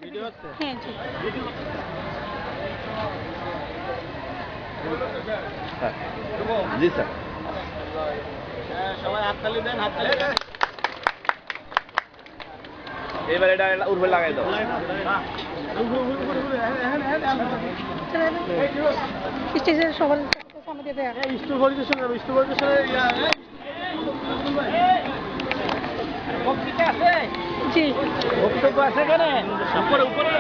Video হচ্ছে? হ্যাঁ জি। জি sir. সবাই হাততালি দেন, হাততালি দেন। এবার এটা উপরে লাগাই দাও। স্টেজের সবার সামনে দিয়ে দেয়া। স্টুল পরিবেশন হবে, স্টুল পরিবেশন বক্তৃতা আছে? জি। বক্তব্য আছে এখানে? উপরে উপরে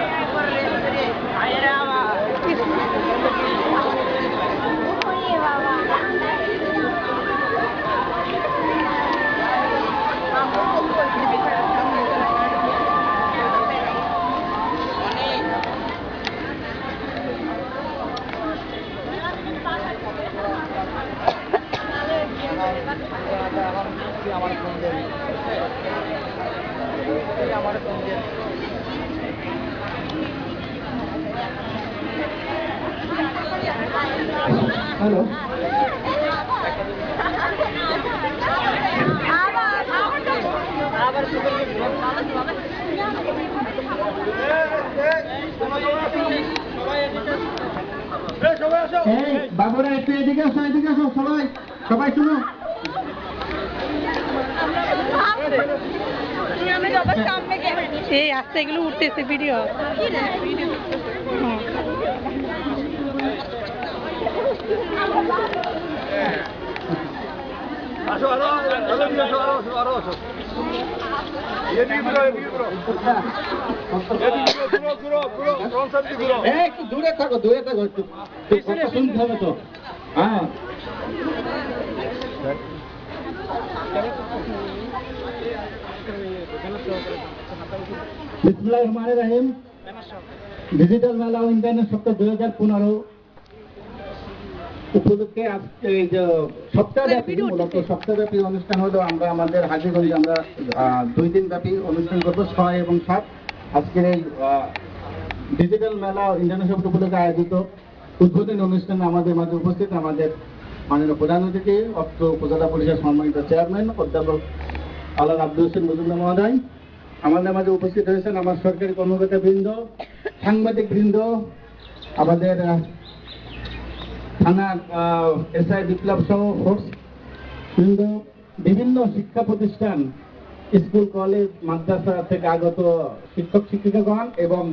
আমার ফোন দেন, আমার ফোন দেন। হ্যালো, এই বাবুরা একটু এদিকে আসো, এদিকে আসো, সবাই সবাই শুনো। এই আস্তে এগুলো উঠতেছে ভিডিও। আসো, আরো আরো আসো। একটু দূরে থাকো, দূরে থাকো, একটু কথা শুনতে হবে তো। হ্যাঁ, বিসমিল্লাহির রহমানির রহিম। ডিজিটাল মেলা ও ইন্টারনেট সপ্তাহ 2015 উপলক্ষে আজকে এই যে সপ্তাহব্যাপী, মূলত সপ্তাহব্যাপী অনুষ্ঠান হলো আমরা আমাদের হাজীগঞ্জে আমরা 2 দিন ব্যাপী অনুষ্ঠান করবো, 6 এবং 7। আজকের এই ডিজিটাল মেলা ও ইন্টারনেট সপ্তাহ উপলক্ষে আয়োজিত উদ্বোধনী অনুষ্ঠানে আমাদের মাঝে উপস্থিত আমাদের মাননীয় প্রধান অতিথি অত্র উপজেলা পরিষদ সম্মানিত চেয়ারম্যান অধ্যাপক আল্লাহ আব্দুল হোসেন মজুমদার মহোদয়। আমাদের মাঝে উপস্থিত হয়েছেন আমার সরকারি কর্মকর্তা বৃন্দ, সাংবাদিক বৃন্দ, আমাদের থানার এসআই বিপ্লব সহ ফোর্স বৃন্দ, বিভিন্ন শিক্ষা প্রতিষ্ঠান, স্কুল কলেজ মাদ্রাসা থেকে আগত শিক্ষক শিক্ষিকাগণ এবং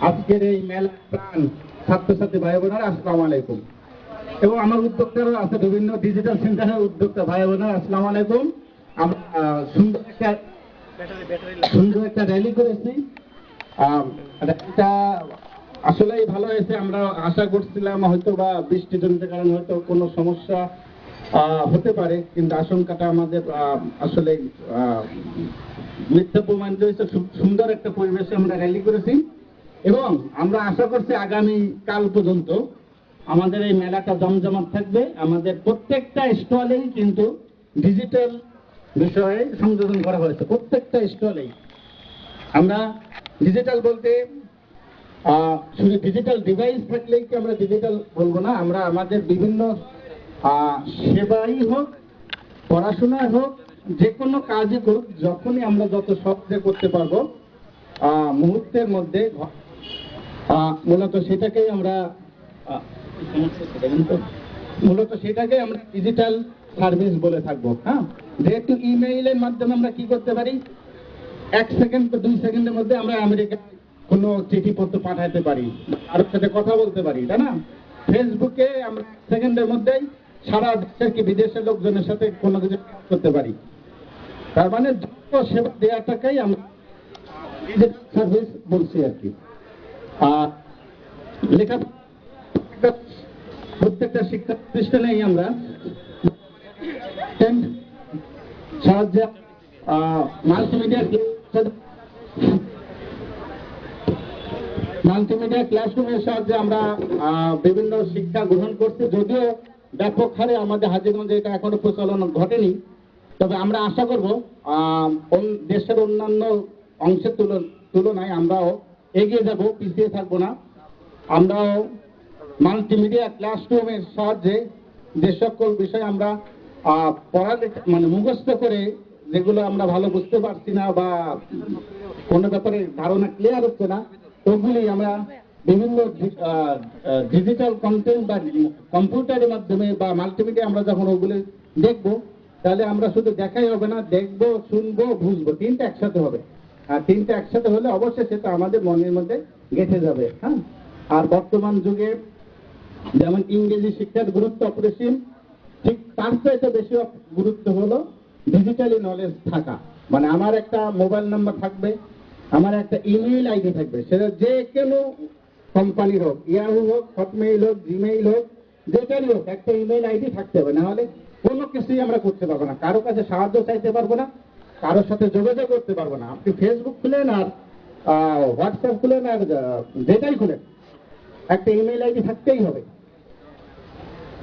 আজকের এই মেলা প্রাণ ছাত্রছাত্রী ভাই বোনেরা, আসসালামু আলাইকুম। এবং আমার উদ্যোক্তারা আছে, বিভিন্ন ডিজিটাল সেন্টারের উদ্যোক্তা ভাই বোনেরা, আসসালামু আলাইকুম। আমরা সুন্দর একটা র্যালি করেছি। র্যালিটা আসলেই ভালো হয়েছে। আমরা আশা করছিলাম হয়তো বা বৃষ্টিজনিত কারণে হয়তো কোনো সমস্যা হতে পারে, কিন্তু আশঙ্কাটা আমাদের আসলে মিথ্যা প্রমাণিত হয়েছে। খুব সুন্দর একটা পরিবেশে আমরা র্যালি করেছি এবং আমরা আশা করছি আগামী কাল পর্যন্ত আমাদের এই মেলাটা জমজমাট থাকবে। আমাদের প্রত্যেকটা স্টলেই কিন্তু ডিজিটাল বিষয়ে সংযোজন করা হয়েছে, প্রত্যেকটা স্টলেই। আমরা ডিজিটাল বলতে শুধু ডিজিটাল ডিভাইস থাকলেই কি আমরা ডিজিটাল বলবো না, আমরা আমাদের বিভিন্ন সেবাই হোক, পড়াশোনা হোক, যে কোনো কাজই হোক, যখনই আমরা যত সহজে করতে পারবো মুহূর্তের মধ্যে, মূলত সেটাকেই আমরা ডিজিটাল সার্ভিস বলে থাকবো। হ্যাঁ, যেহেতু ইমেইলের মাধ্যমে আমরা কি করতে পারি, 1 সেকেন্ড বা 2 সেকেন্ডের মধ্যে আমরা আমেরিকায় কোনো চিঠিপত্র পাঠাতে পারি, কারোর সাথে কথা বলতে পারি, তাই না? ফেসবুকে আমরা সেকেন্ডের মধ্যেই সারা দেশের কি বিদেশের লোকজনের সাথে কোনো কিছু করতে পারি। তার মানে যত সেবা দেওয়াটাকেই আমরা ডিজিটাল সার্ভিস বলছি আর কি। আর লেখা প্রত্যেকটা শিক্ষা প্রতিষ্ঠানেই আমরা সাহায্যে মাল্টিমিডিয়া ক্লাসরুমের সাহায্যে আমরা বিভিন্ন শিক্ষা গ্রহণ করছি। যদিও ব্যাপক হারে আমাদের হাজীগঞ্জে এটা এখনো প্রচলন ঘটেনি, তবে আমরা আশা করব দেশের অন্যান্য অংশের তুলনায় আমরাও এগিয়ে যাব, পিছিয়ে থাকবো না। আমরাও মাল্টিমিডিয়া ক্লাসরুমের সাহায্যে যে সকল বিষয় আমরা পড়ালেখা মানে মুখস্থ করে যেগুলো আমরা ভালো বুঝতে পারছি না বা কোনো ব্যাপারে ধারণা ক্লিয়ার হচ্ছে না, ওগুলি আমরা বিভিন্ন ডিজিটাল কন্টেন্ট বা কম্পিউটারের মাধ্যমে বা মাল্টিমিডিয়া আমরা যখন ওগুলো দেখবো, তাহলে আমরা শুধু দেখাই হবে না, দেখবো, শুনবো, বুঝবো, তিনটা একসাথে হবে। আর তিনটা একসাথে হলে অবশ্যই সেটা আমাদের মনের মধ্যে গেঁথে যাবে। হ্যাঁ, আর বর্তমান যুগে যেমন ইংরেজি শিক্ষার গুরুত্ব অপরিসীম, ঠিক তার চাইতে বেশি গুরুত্ব হলো ডিজিটালি নলেজ থাকা। মানে আমার একটা মোবাইল নাম্বার থাকবে, আমার একটা ইমেইল আইডি থাকবে, সেটা যে কোনো কোম্পানির হোক, ইয়াহু হোক, হটমেইল হোক, জিমেইল হোক, যেটারই হোক, একটা ইমেইল আইডি থাকতে হবে, না হলে কোনো কিছুই আমরা করতে পারবো না, কারো কাছে সাহায্য চাইতে পারবো না, কারোর সাথে যোগাযোগ করতে পারবো না। আপনি ফেসবুক খুলেন আর হোয়াটসঅ্যাপ খুলেন আর যেটাই খুলেন, একটা ইমেইল আইডি থাকতেই হবে।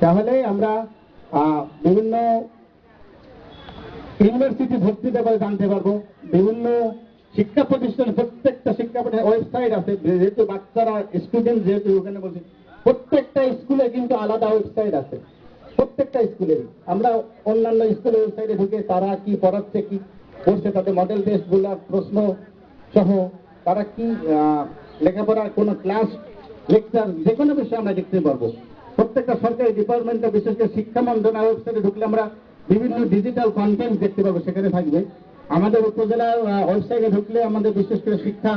তাহলে আমরা বিভিন্ন ইউনিভার্সিটি ভর্তির ব্যাপারে জানতে পারবো, বিভিন্ন শিক্ষা প্রতিষ্ঠান, প্রত্যেকটা শিক্ষা প্রতিষ্ঠানের ওয়েবসাইট আছে, যেহেতু বাচ্চারা স্টুডেন্ট, যেহেতু ওখানে বলছি, প্রত্যেকটা স্কুলে কিন্তু আলাদা ওয়েবসাইট আছে, প্রত্যেকটা স্কুলেরই। আমরা অন্যান্য স্কুলের ওয়েবসাইটে ঢুকে তারা কি পড়াচ্ছে, কি করছে, তাদের মডেল টেস্ট গুলা, প্রশ্ন সহ তারা কি লেখাপড়া, কোনো ক্লাস, লেকচার, যে কোনো বিষয়ে আমরা দেখতে পারবো। প্রত্যেকটা সরকারি ডিপার্টমেন্টে, বিশেষ করে শিক্ষা মন্ত্রণালয় ওয়েবসাইটে ঢুকলে আমরা বিভিন্ন ডিজিটাল কন্টেন্ট দেখতে পাবো, সেখানে থাকবে। আমাদের উপজেলার ওয়েবসাইটে ঢুকলে আমাদের বিশেষ করে শিক্ষা